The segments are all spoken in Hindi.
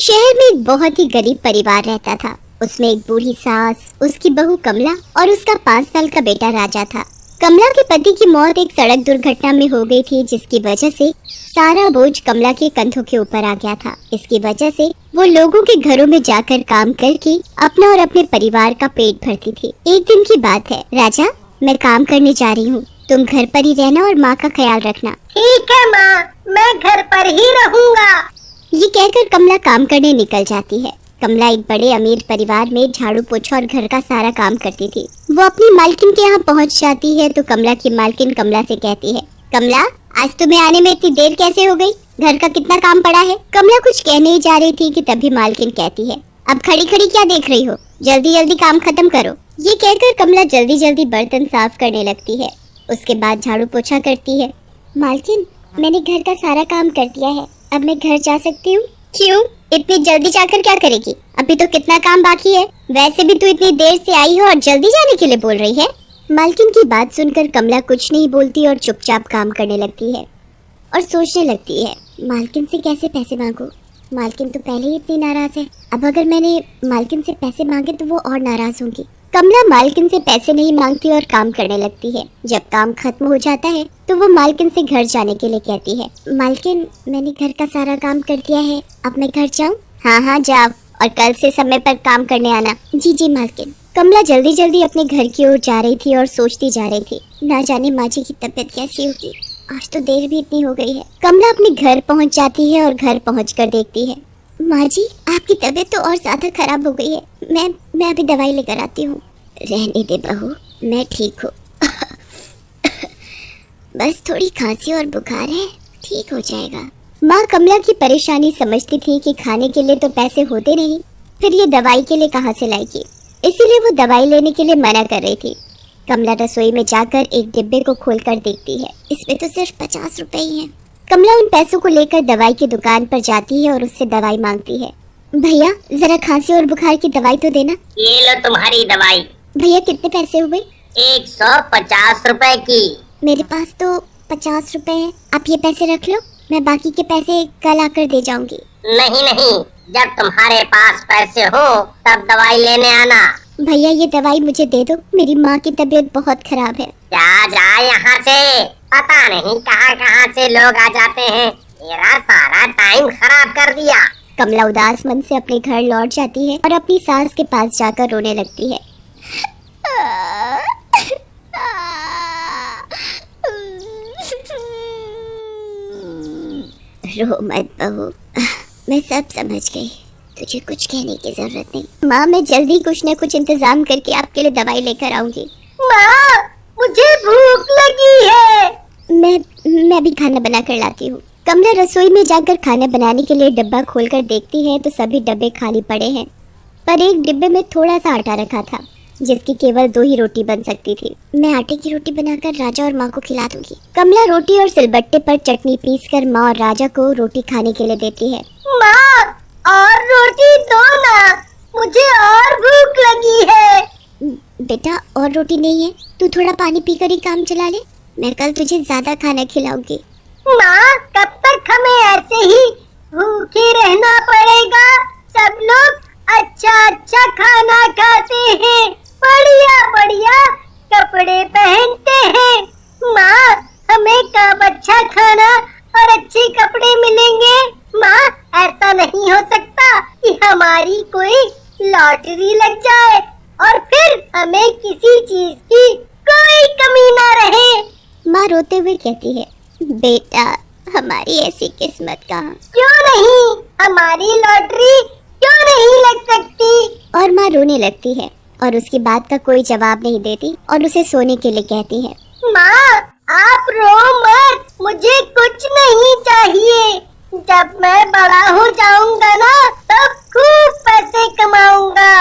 शहर में एक बहुत ही गरीब परिवार रहता था। उसमें एक बूढ़ी सास, उसकी बहू कमला और उसका 5 साल का बेटा राजा था। कमला के पति की मौत एक सड़क दुर्घटना में हो गई थी, जिसकी वजह से सारा बोझ कमला के कंधों के ऊपर आ गया था। इसकी वजह से वो लोगों के घरों में जाकर काम करके अपना और अपने परिवार का पेट भरती थी। एक दिन की बात है, राजा मैं काम करने जा रही हूँ, तुम घर पर ही रहना और माँ का ख्याल रखना। ठीक है माँ, मैं घर पर ही रहूँगा। ये कहकर कमला काम करने निकल जाती है। कमला एक बड़े अमीर परिवार में झाड़ू पोछा और घर का सारा काम करती थी। वो अपनी मालकिन के यहाँ पहुँच जाती है तो कमला की मालकिन कमला से कहती है, कमला आज तुम्हें आने में इतनी देर कैसे हो गई? घर का कितना काम पड़ा है? कमला कुछ कहने ही जा रही थी कि तभी मालकिन कहती है, अब खड़ी खड़ी क्या देख रही हो, जल्दी जल्दी काम खत्म करो। ये कहकर कमला जल्दी जल्दी बर्तन साफ करने लगती है। उसके बाद झाड़ू पोछा करती है। मालकिन मैंने घर का सारा काम कर दिया है, अब मैं घर जा सकती हूँ? क्यों, इतनी जल्दी जाकर क्या करेगी? अभी तो कितना काम बाकी है। वैसे भी तू इतनी देर से आई हो और जल्दी जाने के लिए बोल रही है। मालकिन की बात सुनकर कमला कुछ नहीं बोलती और चुपचाप काम करने लगती है और सोचने लगती है, मालकिन से कैसे पैसे मांगूं? मालकिन तो पहले ही इतनी नाराज है, अब अगर मैंने मालकिन से पैसे मांगे तो वो और नाराज होंगी। कमला मालकिन से पैसे नहीं मांगती और काम करने लगती है। जब काम खत्म हो जाता है तो वो मालकिन से घर जाने के लिए कहती है, मालकिन मैंने घर का सारा काम कर दिया है, अब मैं घर जाऊँ? हाँ जाओ, और कल से समय पर काम करने आना। जी मालकिन। कमला जल्दी जल्दी अपने घर की ओर जा रही थी और सोचती जा रही थी, ना जाने माँ जी की तबीयत कैसी होगी, आज तो देर भी इतनी हो गई है। कमला अपने घर पहुँच जाती है और घर पहुँचकर देखती है, माँ जी आपकी तबीयत तो और ज्यादा खराब हो गई है, मैं अभी दवाई लेकर आती हूँ। रहने दे बहू, मैं ठीक हूँ। बस थोड़ी खांसी और बुखार है, ठीक हो जाएगा। माँ कमला की परेशानी समझती थी कि खाने के लिए तो पैसे होते नहीं, फिर ये दवाई के लिए कहाँ से लाएगी, इसीलिए वो दवाई लेने के लिए मना कर रही थी। कमला रसोई में जाकर एक डिब्बे को खोलकर देखती है, इसमें तो सिर्फ 50 रुपए ही हैं। कमला उन पैसों को लेकर दवाई की दुकान पर जाती है और उससे दवाई मांगती है। भैया जरा खांसी और बुखार की दवाई तो देना। ये लो तुम्हारी दवाई। भैया कितने पैसे हुए? 150 रुपए की। मेरे पास तो 50 रुपए हैं, आप ये पैसे रख लो, मैं बाकी के पैसे कल आकर दे जाऊंगी। नहीं, जब तुम्हारे पास पैसे हो तब दवाई लेने आना। भैया ये दवाई मुझे दे दो, मेरी माँ की तबीयत बहुत खराब है। जा यहाँ से, पता नहीं कहाँ से लोग आ जाते हैं, मेरा सारा टाइम खराब कर दिया। कमला उदास मन से अपने घर लौट जाती है और अपनी सास के पास जाकर रोने लगती है। रो मत बहू, मैं सब समझ गई, तुझे कुछ कहने की जरूरत नहीं। माँ मैं जल्दी कुछ न कुछ इंतजाम करके आपके लिए दवाई लेकर आऊंगी। माँ मुझे भूख लगी है। मैं भी खाना बना कर लाती हूँ। कमला रसोई में जाकर खाना बनाने के लिए डब्बा खोलकर देखती है तो सभी डब्बे खाली पड़े हैं, पर एक डिब्बे में थोड़ा सा आटा रखा था, जिसकी केवल 2 ही रोटी बन सकती थी। मैं आटे की रोटी बनाकर राजा और माँ को खिला दूंगी। कमला रोटी और सिलबट्टे पर चटनी पीसकर माँ और राजा को रोटी खाने के लिए देती है। माँ और रोटी दो ना, मुझे और भूख लगी है। बेटा और रोटी नहीं है, तू थोड़ा पानी पीकर ही काम चला ले, मैं कल तुझे ज्यादा खाना खिलाऊंगी। माँ कब तक हमें ऐसे ही भूखे रहना पड़ेगा? सब लोग अच्छा खाना खाते हैं, बढ़िया कपड़े पहनते हैं। माँ हमें कब अच्छा खाना और अच्छे कपड़े मिलेंगे? माँ ऐसा नहीं हो सकता कि हमारी कोई लॉटरी लग जाए और फिर हमें किसी चीज की कोई कमी ना रहे। माँ रोते हुए कहती है, बेटा हमारी ऐसी किस्मत कहाँ। क्यों नहीं, हमारी लॉटरी क्यों नहीं लग सकती? और माँ रोने लगती है और उसकी बात का कोई जवाब नहीं देती और उसे सोने के लिए कहती है। माँ आप रो मत, मुझे कुछ नहीं चाहिए। जब मैं बड़ा हो जाऊंगा ना तब खूब पैसे कमाऊंगा।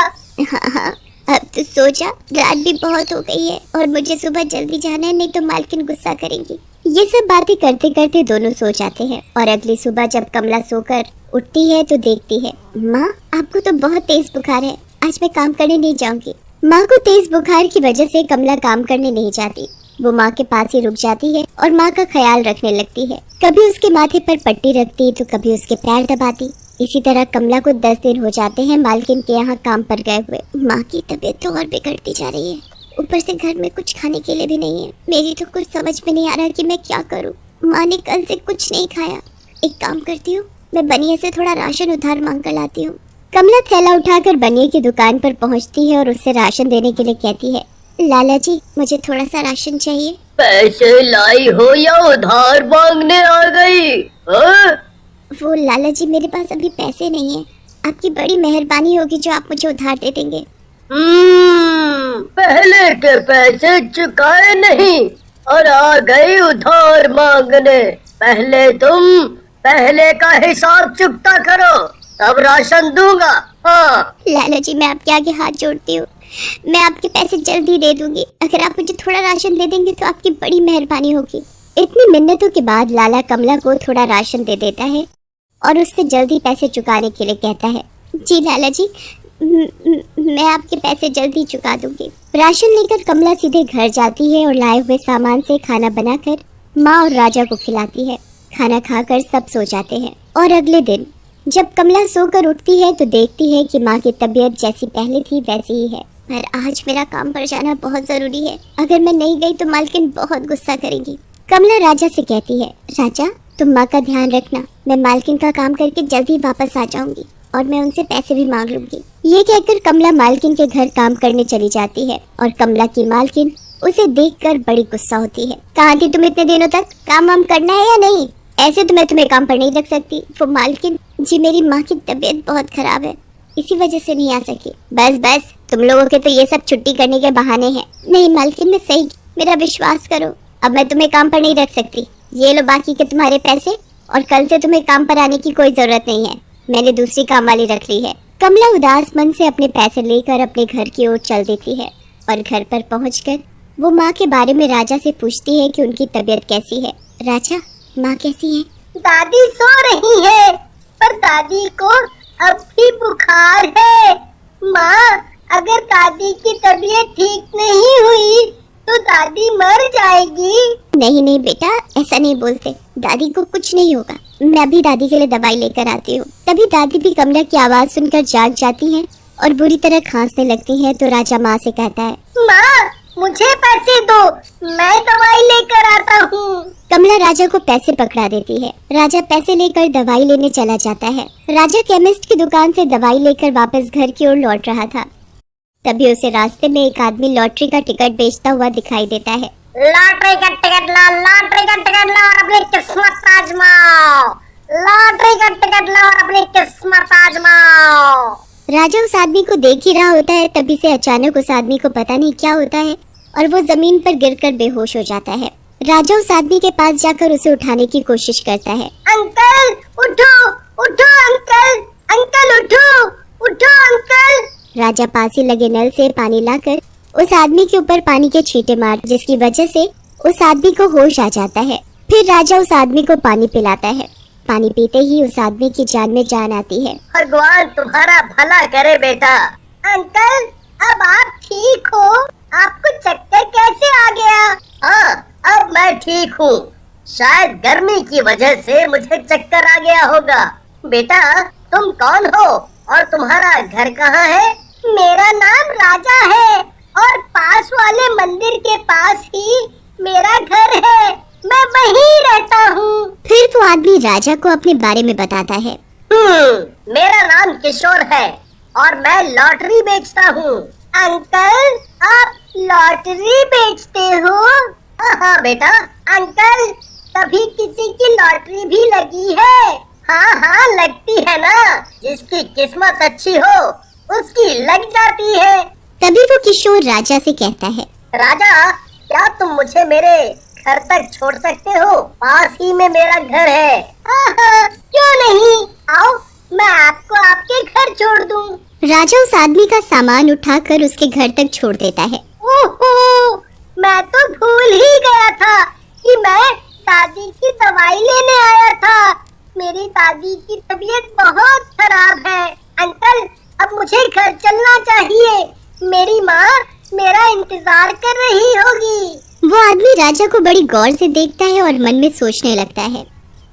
हाँ, अब तो सो जा, रात भी बहुत हो गई है और मुझे सुबह जल्दी जाना है, नहीं तो मालकिन गुस्सा करेंगी। ये सब बातें करते करते दोनों सो जाते हैं और अगली सुबह जब कमला सोकर उठती है तो देखती है, माँ आपको तो बहुत तेज बुखार है, आज मैं काम करने नहीं जाऊंगी। माँ को तेज बुखार की वजह से कमला काम करने नहीं जाती। वो माँ के पास ही रुक जाती है और माँ का ख्याल रखने लगती है। कभी उसके माथे पर पट्टी रखती तो कभी उसके पैर दबाती। इसी तरह कमला को 10 दिन हो जाते हैं मालकिन के यहाँ काम पर गए हुए। माँ की तबीयत तो और बिगड़ती जा रही है, ऊपर से घर में कुछ खाने के लिए भी नहीं है। मेरी तो कुछ समझ में नहीं आ रहा कि मैं क्या करूँ। माँ ने कल से कुछ नहीं खाया। एक काम करती हूँ, मैं बनिए से थोड़ा राशन उधार मांग कर लाती हूँ। कमला थैला उठाकर बनिए की दुकान पर पहुँचती है और उससे राशन देने के लिए कहती है, लाला जी मुझे थोड़ा सा राशन चाहिए। पैसे लाई हो या उधार मांगने आ गई? हाँ? वो लाला जी मेरे पास अभी पैसे नहीं है, आपकी बड़ी मेहरबानी होगी जो आप मुझे उधार दे देंगे। पहले के पैसे चुकाए नहीं और आ गई उधार मांगने। पहले का हिसाब चुकता करो, तब राशन दूंगा। हाँ लाला जी मैं आपके आगे हाथ जोड़ती हूँ, मैं आपके पैसे जल्दी दे दूंगी। अगर आप मुझे थोड़ा राशन दे देंगे तो आपकी बड़ी मेहरबानी होगी। इतनी मिन्नतों के बाद लाला कमला को थोड़ा राशन दे देता है और उससे जल्दी पैसे चुकाने के लिए कहता है, जी लाला जी मैं आपके पैसे जल्दी चुका दूंगी। राशन लेकर कमला सीधे घर जाती है और लाए हुए सामान से खाना बनाकर माँ और राजा को खिलाती है। खाना खाकर सब सो जाते हैं और अगले दिन जब कमला सोकर उठती है तो देखती है कि माँ की तबीयत जैसी पहले थी वैसी ही है। पर आज मेरा काम पर जाना बहुत जरूरी है, अगर मैं नहीं गई तो मालकिन बहुत गुस्सा करेगी। कमला राजा से कहती है, राजा तुम माँ का ध्यान रखना, मैं मालकिन का काम करके जल्दी वापस आ जाऊंगी और मैं उनसे पैसे भी मांग लूंगी। ये कहकर कमला मालकिन के घर काम करने चली जाती है और कमला की मालकिन उसे देखकर बड़ी गुस्सा होती है। कहाँ थी तुम इतने दिनों तक? काम वाम करना है या नहीं? ऐसे तो मैं तुम्हें काम पर नहीं रख सकती। वो मालकिन जी मेरी माँ की तबीयत बहुत खराब है, इसी वजह से नहीं आ सकी। बस तुम लोगों के तो ये सब छुट्टी करने के बहाने हैं। नहीं मालकिन मैं सही, मेरा विश्वास करो, अब मैं तुम्हें काम पर नहीं रख सकती। ये लो बाकी के तुम्हारे पैसे और कल से तुम्हें काम पर आने की कोई जरूरत नहीं है, मैंने दूसरी काम वाली रख ली है। कमला उदास मन से अपने पैसे लेकर अपने घर की ओर चल देती है और घर पर पहुंचकर वो माँ के बारे में राजा से पूछती है कि उनकी तबीयत कैसी है। राजा माँ कैसी है? दादी सो रही है, पर दादी को अब भी बुखार है। माँ अगर दादी की तबीयत ठीक नहीं हुई तो दादी मर जाएगी। नहीं बेटा ऐसा नहीं बोलते, दादी को कुछ नहीं होगा, मैं भी दादी के लिए दवाई लेकर आती हूँ। तभी दादी भी कमला की आवाज सुनकर जाग जाती हैं और बुरी तरह खांसने लगती हैं। तो राजा माँ से कहता है, माँ मुझे पैसे दो, मैं दवाई लेकर आता हूँ। कमला राजा को पैसे पकड़ा देती है। राजा पैसे लेकर दवाई लेने चला जाता है। राजा केमिस्ट की दुकान से दवाई लेकर वापस घर की ओर लौट रहा था, तभी उसे रास्ते में एक आदमी लॉटरी का टिकट बेचता हुआ दिखाई देता है। लॉटरी का टिकट लो, लॉटरी का टिकट लो और अपनी किस्मत आजमाओ। लॉटरी का टिकट लो और अपनी किस्मत आजमाओ। राजा उस आदमी को देख ही रहा होता है, तभी से अचानक उस आदमी को पता नहीं क्या होता है और वो जमीन पर गिरकर बेहोश हो जाता है। राजा उस आदमी के पास जाकर उसे उठाने की कोशिश करता है। अंकल उठो, उठो अंकल, अंकल उठो, उठो अंकल। राजा पास ही लगे नल से पानी लाकर उस आदमी के ऊपर पानी के छींटे मार, जिसकी वजह से उस आदमी को होश आ जाता है। फिर राजा उस आदमी को पानी पिलाता है। पानी पीते ही उस आदमी की जान में जान आती है। भगवान तुम्हारा भला करे बेटा। अंकल अब आप ठीक हो? आपको चक्कर कैसे आ गया? हाँ अब मैं ठीक हूँ, शायद गर्मी की वजह से मुझे चक्कर आ गया होगा। बेटा तुम कौन हो और तुम्हारा घर कहाँ है? मेरा नाम राजा है और पास वाले मंदिर के पास ही मेरा घर है, मैं वहीं रहता हूँ। फिर वो आदमी राजा को अपने बारे में बताता है। मेरा नाम किशोर है और मैं लॉटरी बेचता हूँ। अंकल आप लॉटरी बेचते हो? हाँ बेटा। अंकल कभी किसी की लॉटरी भी लगी है? हाँ लगती है ना, जिसकी किस्मत अच्छी हो उसकी लग जाती है। तभी वो किशोर राजा से कहता है, राजा क्या तुम मुझे मेरे घर तक छोड़ सकते हो? पास ही में मेरा घर है। क्यों नहीं, आओ मैं आपको आपके घर छोड़ दूं। राजा उस आदमी का सामान उठाकर उसके घर तक छोड़ देता है। ओहो, मैं तो भूल ही गया था कि मैं दादी की दवाई लेने आया था। मेरी दादी की तबीयत बहुत खराब है। अंकल अब मुझे घर चलना चाहिए, मेरी माँ मेरा इंतजार कर रही होगी। वो आदमी राजा को बड़ी गौर से देखता है और मन में सोचने लगता है,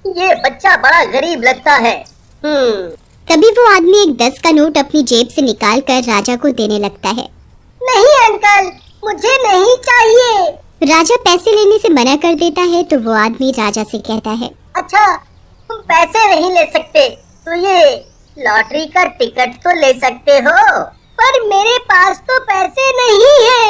ये बच्चा बड़ा गरीब लगता है। तभी वो आदमी एक 10 का नोट अपनी जेब से निकाल कर राजा को देने लगता है। नहीं अंकल, मुझे नहीं चाहिए। राजा पैसे लेने से मना कर देता है तो वो आदमी राजा से कहता है, अच्छा, तुम पैसे नहीं ले सकते तो ये लॉटरी का टिकट तो ले सकते हो, पर मेरे पास तो पैसे नहीं है।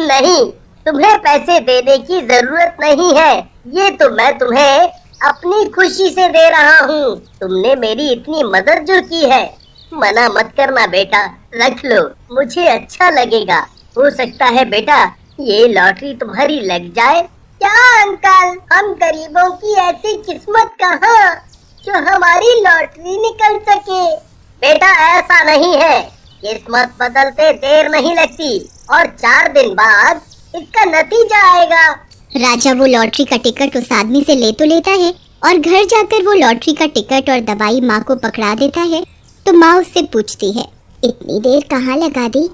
नहीं, तुम्हें पैसे देने की जरूरत नहीं है, ये तो मैं तुम्हें अपनी खुशी से दे रहा हूँ। तुमने मेरी इतनी मदद जो की है, मना मत करना बेटा, रख लो, मुझे अच्छा लगेगा। हो सकता है बेटा ये लॉटरी तुम्हारी लग जाए। क्या अंकल, हम गरीबों की ऐसी किस्मत कहाँ जो हमारी लॉटरी निकल सके। बेटा ऐसा नहीं है, किस्मत बदलते देर नहीं लगती और 4 दिन बाद इसका नतीजा आएगा। राजा वो लॉटरी का टिकट उस आदमी से ले तो लेता है और घर जाकर वो लॉटरी का टिकट और दवाई माँ को पकड़ा देता है। तो माँ उससे पूछती है, इतनी देर कहाँ लगा दी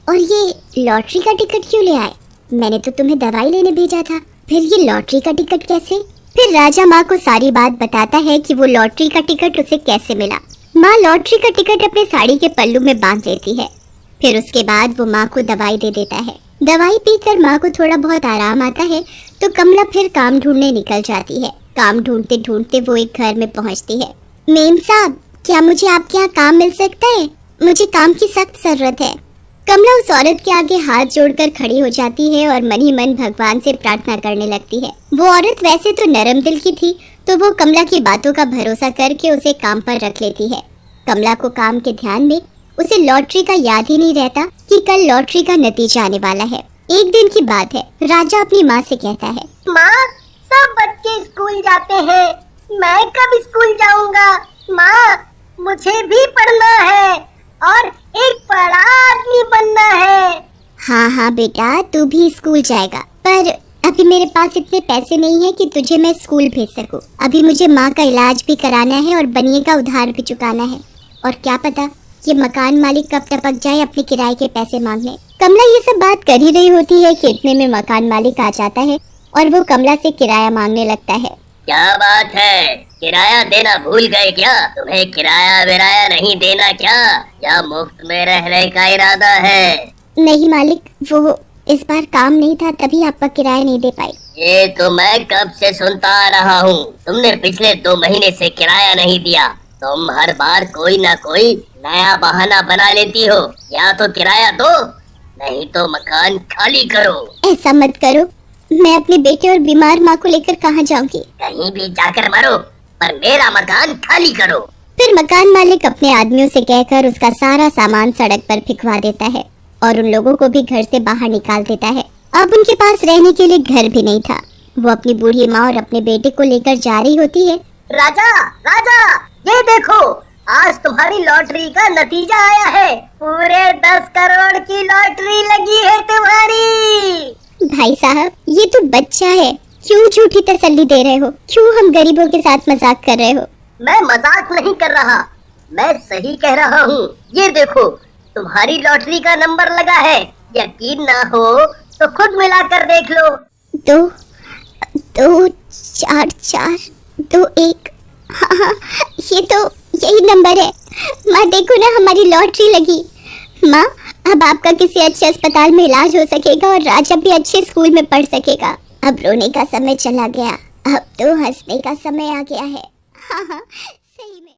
और ये लॉटरी का टिकट क्यों ले आए? मैंने तो तुम्हें दवाई लेने भेजा था, फिर ये लॉटरी का टिकट कैसे? फिर राजा माँ को सारी बात बताता है कि वो लॉटरी का टिकट उसे कैसे मिला। माँ लॉटरी का टिकट अपने साड़ी के पल्लू में बांध लेती है। फिर उसके बाद वो माँ को दवाई दे देता है। दवाई पीकर माँ को थोड़ा बहुत आराम आता है तो कमला फिर काम ढूंढने निकल जाती है। काम ढूंढते ढूंढते वो एक घर में पहुँचती है। मेम साहब, क्या मुझे आपके यहाँ काम मिल सकता है? मुझे काम की सख्त जरूरत है। कमला उस औरत के आगे हाथ जोड़कर खड़ी हो जाती है और मन ही मन भगवान से प्रार्थना करने लगती है। वो औरत वैसे तो नरम दिल की थी, तो वो कमला की बातों का भरोसा करके उसे काम पर रख लेती है। कमला को काम के ध्यान में उसे लॉटरी का याद ही नहीं रहता कि कल लॉटरी का नतीजा आने वाला है। एक दिन की बात है, राजा अपनी माँ से कहता है, माँ, सब बच्चे स्कूल जाते हैं, मैं कब स्कूल जाऊंगा? माँ, मुझे भी पढ़ना है और एक बड़ा आदमी बनना है। हाँ हाँ बेटा, तू भी स्कूल जाएगा, पर अभी मेरे पास इतने पैसे नहीं है कि तुझे मैं स्कूल भेज सकूं। अभी मुझे माँ का इलाज भी कराना है और बनिए का उधार भी चुकाना है, और क्या पता ये मकान मालिक कब टपक जाए अपने किराए के पैसे मांगने। कमला ये सब बात कर ही रही होती है कि इतने में मकान मालिक आ जाता है और वो कमला से किराया मांगने लगता है। क्या बात है, किराया देना भूल गए क्या? तुम्हें किराया विराया नहीं देना क्या? या मुफ्त में रहने का इरादा है? नहीं मालिक, वो इस बार काम नहीं था तभी आपका किराया नहीं दे पाई। ये तो मैं कब से सुनता आ रहा हूँ, तुमने पिछले 2 महीने से किराया नहीं दिया। तुम हर बार कोई ना कोई नया बहाना बना लेती हो। या तो किराया दो, नहीं तो मकान खाली करो। ऐसा मत करो, मैं अपने बेटे और बीमार माँ को लेकर कहाँ जाऊंगी? कहीं भी जाकर मरो, पर मेरा मकान खाली करो। फिर मकान मालिक अपने आदमियों से कहकर उसका सारा सामान सड़क पर फेंकवा देता है और उन लोगों को भी घर से बाहर निकाल देता है। अब उनके पास रहने के लिए घर भी नहीं था। वो अपनी बूढ़ी माँ और अपने बेटे को लेकर जा रही होती है। राजा, राजा, ये देखो, आज तुम्हारी लॉटरी का नतीजा आया है। पूरे 10 करोड़ की लॉटरी लगी है तुम्हारी। भाई साहब, ये तो बच्चा है, क्यों झूठी तसल्ली दे रहे हो? क्यों हम गरीबों के साथ मजाक कर रहे हो? मैं मजाक नहीं कर रहा, मैं सही कह रहा हूँ। ये देखो, तुम्हारी लॉटरी का नंबर लगा है। यकीन ना हो तो खुद मिलाकर देख लो। 2 2 4 4 2 1। हाँ, ये तो यही नंबर है। माँ देखो ना, हमारी लॉटरी लगी। माँ, अब आपका किसी अच्छे अस्पताल में इलाज हो सकेगा और राजा भी अच्छे स्कूल में पढ़ सकेगा। अब रोने का समय चला गया, अब तो हंसने का समय आ गया है। हाँ हाँ, सही में।